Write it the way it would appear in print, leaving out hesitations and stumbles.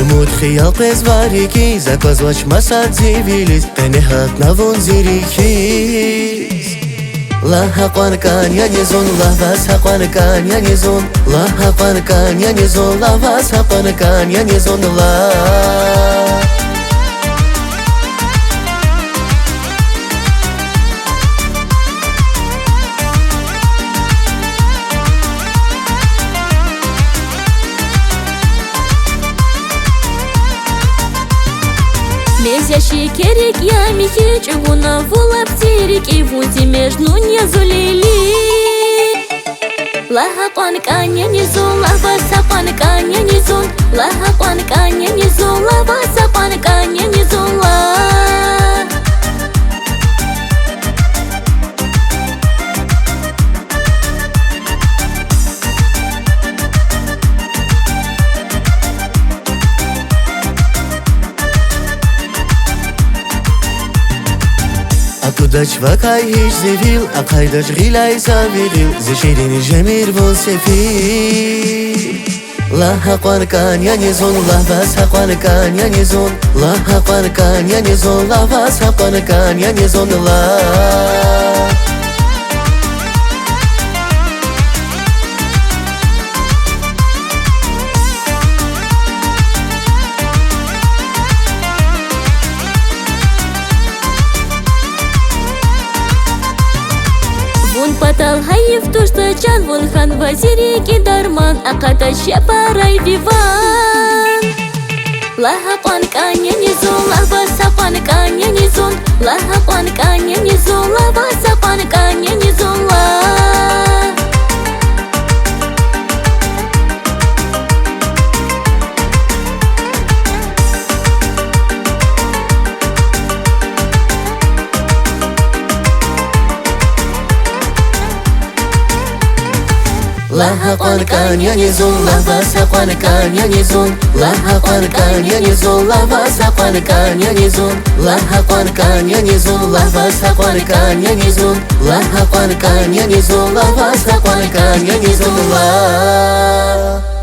Demut khiyal qezvariki Zakvazvach masad zivilis Tenehat navun zirikis La haqan kan yanizun La vas haqan kan yanizun La haqan kan yanizun La vas haqan kan yanizun La Мезя шикерик я михич Вуна вула птирик И вуди между не зулили Лаха пан каня низун Лава сапан каня низун Лаха пан каня низун Лава сапан каня низун Akudach vakay hiç zevil Akaydach gilay saviril Zişirini jemir vol sefil La haqan kan yanizun La vas haqan kan yanizun La haqan kan yanizun La vas haqan kan yanizun La Патал хаев то, что чан Вон хан вазирики дарман Аката шепарай виван Лаха пан каня низун Лава сапан каня низун Лаха пан каня низун Лава сапан каня низун La haqan kan yanizun La vas haqan kan yanizun La haqan kan yanizun La vas haqan kan yanizun La haqan kan yanizun La vas haqan kan yanizun La haqan kan yanizun La vas haqan kan yanizun La